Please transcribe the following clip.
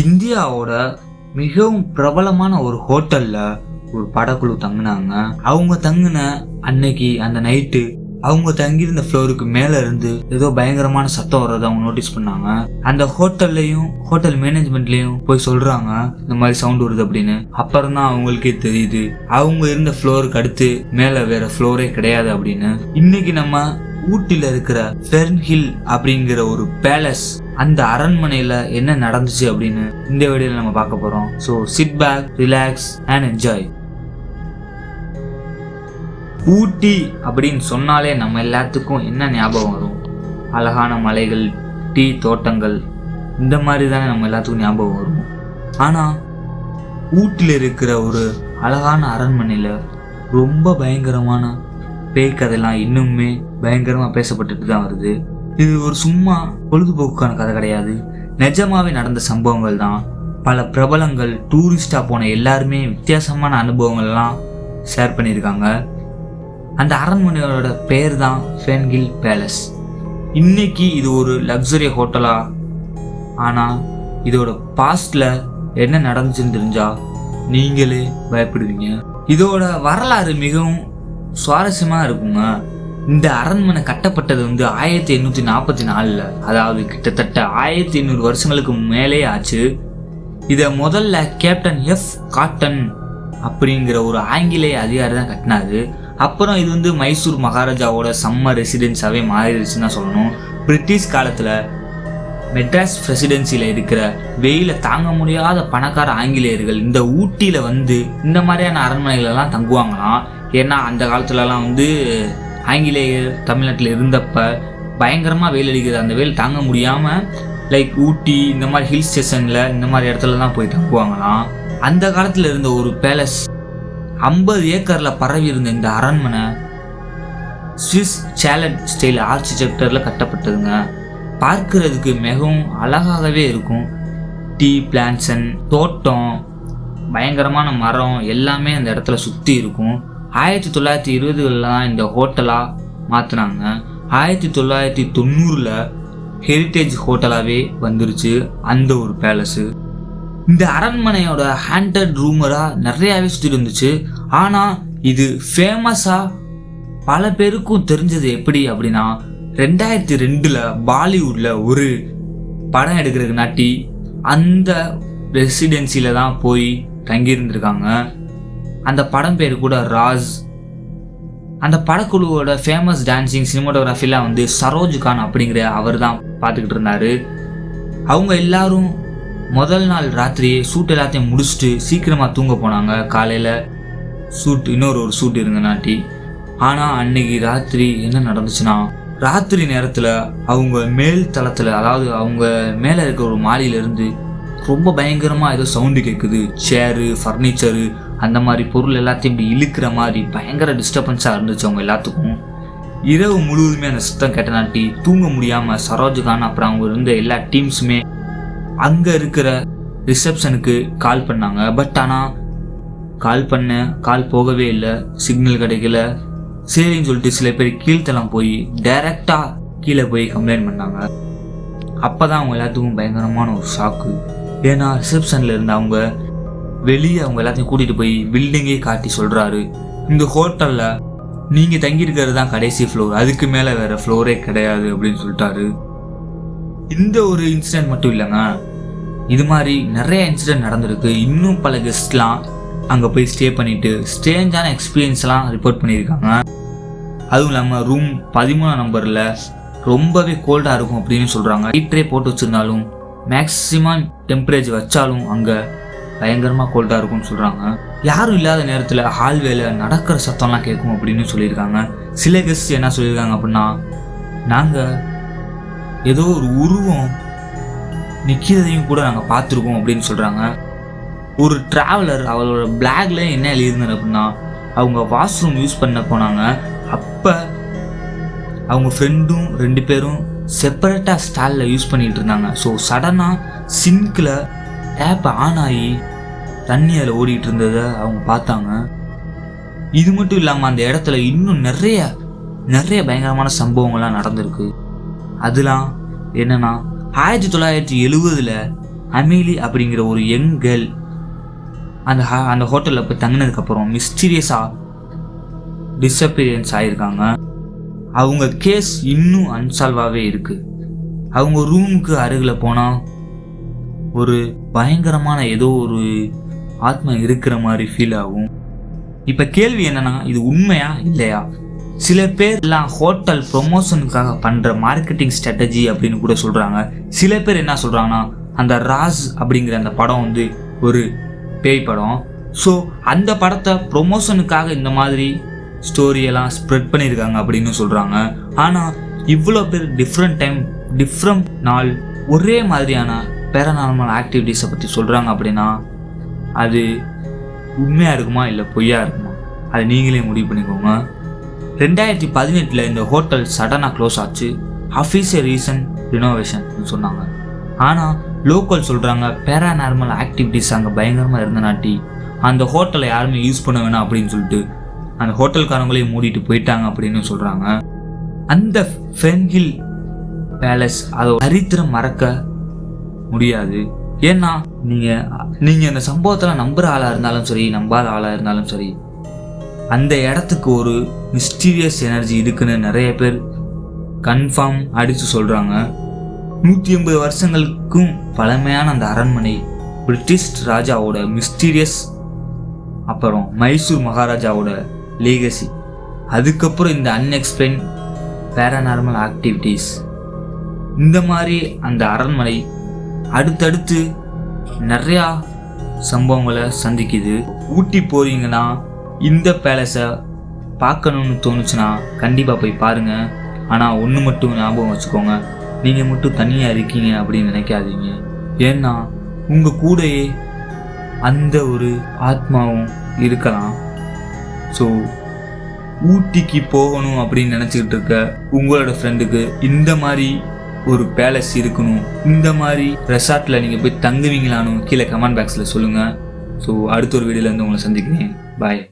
இந்தியாவோட மிகவும் பிரபலமான ஒரு ஹோட்டல்ல ஒரு படக்குழு தங்கினாங்க. அவங்க தங்கின அன்னைக்கு அந்த நைட்டு அவங்க தங்கியிருந்த ஃப்ளோருக்கு மேல இருந்து ஏதோ பயங்கரமான சத்தம் வர்றதை அவங்க நோட்டீஸ் பண்ணாங்க. அந்த ஹோட்டல்லையும் ஹோட்டல் மேனேஜ்மெண்ட்லயும் போய் சொல்றாங்க இந்த மாதிரி சவுண்ட் வருது அப்படின்னு. அப்புறம் தான் அவங்களுக்கே தெரியுது அவங்க இருந்த ஃப்ளோருக்கு அடுத்து மேல வேற ஃப்ளோரே கிடையாது அப்படின்னு. இன்னைக்கு நம்ம ஊட்டில இருக்கிற ஃபெர்ன்ஹில் அப்படிங்கிற ஒரு பேலஸ், அந்த அரண்மனையில என்ன நடந்துச்சு அப்படின்னு இந்த வீடியோல நம்ம பார்க்க போறோம். So sit back, relax and enjoy. Ooty அப்படின்னு சொன்னாலே நம்ம எல்லாத்துக்கும் என்ன ஞாபகம் வரும்? அழகான மலைகள், டீ தோட்டங்கள், இந்த மாதிரி தானே நம்ம எல்லாத்துக்கும் ஞாபகம் வரும். ஆனால் ஊட்டியில் இருக்கிற ஒரு அழகான அரண்மனையில் ரொம்ப பயங்கரமான பேய் கதையெல்லாம் இன்னுமே பயங்கரமாக பேசப்பட்டுட்டு தான் வருது. இது ஒரு சும்மா பொழுதுபோக்குக்கான கதை கிடையாது, நிஜமாவே நடந்த சம்பவங்கள் தான். பல பிரபலங்கள், டூரிஸ்டாக போன எல்லாருமே வித்தியாசமான அனுபவங்கள்லாம் ஷேர் பண்ணியிருக்காங்க. அந்த அரண்மனையோட பேர் தான் ஃபெர்ன்ஹில் பேலஸ். இன்னைக்கு இது ஒரு லக்ஸரி ஹோட்டலா, ஆனால் இதோட பாஸ்ட்ல என்ன நடந்துச்சுன்னு தெரிஞ்சா நீங்களே பயப்படுவீங்க. இதோட வரலாறு மிகவும் சுவாரஸ்யமாக இருக்குங்க. இந்த அரண்மனை கட்டப்பட்டது 1844, அதாவது கிட்டத்தட்ட 1800 வருஷங்களுக்கு மேலே ஆச்சு. இதை முதல்ல கேப்டன் எஃப் காட்டன் அப்படிங்கிற ஒரு ஆங்கிலேய அதிகாரி தான் கட்டினாரு. அப்புறம் இது மைசூர் மகாராஜாவோட சம்மர் ரெசிடென்ஸாகவே மாறிடுச்சுன்னு தான் சொல்லணும். பிரிட்டிஷ் காலத்தில் மெட்ராஸ் பிரசிடென்சியில் இருக்கிற வெயில தாங்க முடியாத பணக்கார ஆங்கிலேயர்கள் இந்த ஊட்டியில் இந்த மாதிரியான அரண்மனைகளெல்லாம் தங்குவாங்களாம். ஏன்னா அந்த காலத்துலலாம் ஆங்கிலேயர் தமிழ்நாட்டில் இருந்தப்ப பயங்கரமாக வெயில் அடிக்கிறது, அந்த வெயில் தாங்க முடியாமல் லைக் ஊட்டி இந்த மாதிரி ஹில் ஸ்டேஷனில் இந்த மாதிரி இடத்துல தான் போய் தங்குவாங்களாம். அந்த காலத்தில் இருந்த ஒரு பேலஸ், 50 ஏக்கரில் பரவி இருந்த இந்த அரண்மனை ஸ்விஸ் சேலட் ஸ்டைல் ஆர்கிடெக்சரில் கட்டப்பட்டதுங்க. பார்க்கறதுக்கு மிகவும் அழகாகவே இருக்கும். டீ பிளான்சன், தோட்டம், பயங்கரமான மரம் எல்லாமே அந்த இடத்துல சுற்றி இருக்கும். 1920களில் தான் இந்த ஹோட்டலாக மாற்றினாங்க. 1990ல் ஹெரிட்டேஜ் ஹோட்டலாகவே வந்துருச்சு அந்த ஒரு பேலஸு. இந்த அரண்மனையோட ஹாண்டட் ரூமராக நிறையாவே சுற்றி இருந்துச்சு. ஆனால் இது ஃபேமஸாக பல பேருக்கும் தெரிஞ்சது எப்படி அப்படின்னா, 2002ல் பாலிவுட்டில் ஒரு படம் எடுக்கிறதுக்கு நாட்டி அந்த ரெசிடென்சியில் தான் போய் தங்கியிருந்திருக்காங்க. அந்த படம் பேர் கூட ராஸ். அந்த படக்குழுவோட ஃபேமஸ் டான்சிங் சினிமாட்டோகிராஃபிலாம் சரோஜ் கான் அப்படிங்கிற அவர் தான் பார்த்துக்கிட்டு இருந்தார். அவங்க எல்லாரும் முதல் நாள் ராத்திரியே ஷூட் எல்லாத்தையும் முடிச்சுட்டு சீக்கிரமாக தூங்க போனாங்க. காலையில் இன்னொரு ஷூட் இருந்த நாட்டி. ஆனால் அன்னைக்கு ராத்திரி என்ன நடந்துச்சுன்னா, ராத்திரி நேரத்தில் அவங்க மேல் தளத்தில், அதாவது அவங்க மேலே இருக்கிற ஒரு மாடியிலேருந்து ரொம்ப பயங்கரமாக ஏதோ சவுண்டு கேட்குது. சேரு, ஃபர்னிச்சரு, அந்த மாதிரி பொருள் எல்லாத்தையும் இப்படி இழுக்கிற மாதிரி பயங்கர டிஸ்டர்பன்ஸாக இருந்துச்சு அவங்க எல்லாத்துக்கும். இரவு முழுவதுமே அந்த சத்தம் கேட்டனாட்டி தூங்க முடியாமல் சரோஜ்கான் அப்புறம் அவங்க இருந்த எல்லா டீம்ஸுமே அங்கே இருக்கிற ரிசப்ஷனுக்கு கால் பண்ணாங்க. பட் ஆனால் கால் போகவே இல்லை, சிக்னல் கிடைக்கல. சரின்னு சொல்லிட்டு சில பேர் கீழ்த்தலாம் போய் டைரெக்டாக கீழே போய் கம்ப்ளைண்ட் பண்ணாங்க. அப்போ தான் அவங்க எல்லாத்துக்கும் பயங்கரமான ஒரு ஷாக்கு. ஏன்னா ரிசப்ஷனில் இருந்த அவங்க வெளியே அவங்க எல்லாத்தையும் கூட்டிகிட்டு போய் பில்டிங்கே காட்டி சொல்கிறாரு, இந்த ஹோட்டலில் நீங்கள் தங்கியிருக்கிறது தான் கடைசி ஃப்ளோர், அதுக்கு மேலே வேறு ஃப்ளோரே கிடையாது அப்படின்னு சொல்லிட்டாரு. இந்த ஒரு இன்சிடென்ட் மட்டும் இல்லைங்க, இது மாதிரி நிறைய இன்சிடென்ட் நடந்திருக்கு. இன்னும் பல கெஸ்ட்லாம் அங்கே போய் ஸ்டே பண்ணிவிட்டு ஸ்ட்ரேஞ்சான எக்ஸ்பீரியன்ஸ்லாம் ரிப்போர்ட் பண்ணியிருக்காங்க. அதுவும் இல்லாமல் ரூம் 13 நம்பரில் ரொம்பவே கோல்டாக இருக்கும் அப்படின்னு சொல்கிறாங்க. ஹீட்டரே போட்டு வச்சுருந்தாலும் மேக்ஸிமம் டெம்பரேச்சர் வச்சாலும் அங்கே பயங்கரமாக கோல்டாக இருக்கும்னு சொல்கிறாங்க. யாரும் இல்லாத நேரத்தில் ஹால்வேல நடக்கிற சத்தம்லாம் கேட்கும் அப்படின்னு சொல்லியிருக்காங்க. சில கெஸ்ட் என்ன சொல்லியிருக்காங்க அப்படின்னா, நாங்கள் ஏதோ ஒரு உருவம் நிற்கிறதையும் கூட நாங்கள் பார்த்துருக்கோம் அப்படின்னு சொல்கிறாங்க. ஒரு ட்ராவலர் அவளோட பிளாக்ல என்ன எழுதியிருந்தார் அப்படின்னா, அவங்க வாஷ்ரூம் யூஸ் பண்ண போனாங்க. அப்போ அவங்க ஃப்ரெண்டும் 2 பேரும் செப்பரேட்டாக ஸ்டாலில் யூஸ் பண்ணிகிட்டு இருந்தாங்க. ஸோ சடனாக சிங்க்கில் டேப் ஆன் ஆகி தண்ணி அதில் ஓடிட்டு இருந்ததை அவங்க பார்த்தாங்க. இது மட்டும் இல்லாமல் அந்த இடத்துல இன்னும் நிறைய பயங்கரமான சம்பவங்கள்லாம் நடந்திருக்கு. அதெல்லாம் என்னன்னா, 1970ல் அமீலி அப்படிங்கிற ஒரு யங் கேர்ள் அந்த ஹோட்டலில் போய் தங்கினதுக்கப்புறம் மிஸ்டீரியஸாக டிஸப்பியரன்ஸ் ஆகியிருக்காங்க. அவங்க கேஸ் இன்னும் அன்சால்வாகவே இருக்குது. அவங்க ரூமுக்கு அருகில் போனால் ஒரு பயங்கரமான ஏதோ ஒரு ஆத்மா இருக்கிற மாதிரி ஃபீல் ஆகும். இப்போ கேள்வி என்னன்னா, இது உண்மையா இல்லையா? சில பேர் எல்லாம் ஹோட்டல் ப்ரொமோஷனுக்காக பண்ணுற மார்க்கெட்டிங் ஸ்ட்ராட்டஜி அப்படின்னு கூட சொல்கிறாங்க. சில பேர் என்ன சொல்கிறாங்கன்னா, அந்த ராஸ் அப்படிங்கிற அந்த படம் வந்து ஒரு பேய் படம். ஸோ அந்த படத்தை ப்ரொமோஷனுக்காக இந்த மாதிரி ஸ்டோரியெல்லாம் ஸ்ப்ரெட் பண்ணியிருக்காங்க அப்படின்னு சொல்கிறாங்க. ஆனால் இவ்வளோ பேர் டிஃப்ரெண்ட் டைம் டிஃப்ரெண்ட் நாள் ஒரே மாதிரியான பேரநார்மல் ஆக்டிவிட்டீஸை பற்றி சொல்கிறாங்க அப்படின்னா அது உண்மையாக இருக்குமா இல்லை பொய்யா இருக்குமா? அதை நீங்களே முடிவு பண்ணிக்கோங்க. 2018 இந்த ஹோட்டல் சடனாக க்ளோஸ் ஆச்சு. அஃபீஷியல் ரீசன் ரினோவேஷன் சொன்னாங்க. ஆனால் லோக்கல் சொல்கிறாங்க பேராநார்மல் ஆக்டிவிட்டீஸ் அங்கே பயங்கரமாக இருந்தனாட்டி அந்த ஹோட்டலை யாருமே யூஸ் பண்ண வேணாம் அப்படின்னு சொல்லிட்டு அந்த ஹோட்டல்காரங்களையும் மூடிட்டு போயிட்டாங்க அப்படின்னு சொல்கிறாங்க. அந்த ஃபென்ஹில் பேலஸ் அதோட சரித்திரம் மறக்க முடியாது. ஏன்னா நீங்கள் அந்த சம்பவத்தில் நம்புகிற ஆளாக இருந்தாலும் சரி, நம்பாத ஆளாக இருந்தாலும் சரி, அந்த இடத்துக்கு ஒரு மிஸ்டீரியஸ் எனர்ஜி இருக்குன்னு நிறைய பேர் கன்ஃபார்ம் அடித்து சொல்கிறாங்க. 180 வருஷங்களுக்கும் பழமையான அந்த அரண்மனை பிரிட்டிஷ் ராஜாவோட மிஸ்டீரியஸ், அப்புறம் மைசூர் மகாராஜாவோட லீகசி, அதுக்கப்புறம் இந்த அன்எக்ஸ்பிளைன் பேராநார்மல் ஆக்டிவிட்டீஸ், இந்த மாதிரி அந்த அரண்மனை அடுத்தடுத்து நிறையா சம்பவங்களை சந்திக்குது. ஊட்டி போறீங்கன்னா இந்த பேலஸை பார்க்கணுன்னு தோணுச்சுன்னா கண்டிப்பாக போய் பாருங்கள். ஆனால் ஒன்று மட்டும் ஞாபகம் வச்சுக்கோங்க, நீங்கள் மட்டும் தனியாக இருக்கீங்க அப்படின்னு நினைக்காதீங்க. ஏன்னா உங்கள் கூடயே அந்த ஒரு ஆத்மாவும் இருக்கலாம். ஸோ ஊட்டிக்கு போகணும் அப்படின்னு நினச்சிக்கிட்டு இருக்க உங்களோட ஃப்ரெண்டுக்கு இந்த மாதிரி ஒரு பேலஸ் இருக்கணும், இந்த மாதிரி ரெசார்ட்டில் நீங்கள் போய் தங்குவீங்களான்னு கீழே கமெண்ட் பாக்ஸில் சொல்லுங்கள். ஸோ அடுத்த ஒரு வீடியோவில் இருந்து உங்களை சந்திக்கிறேன். பாய்.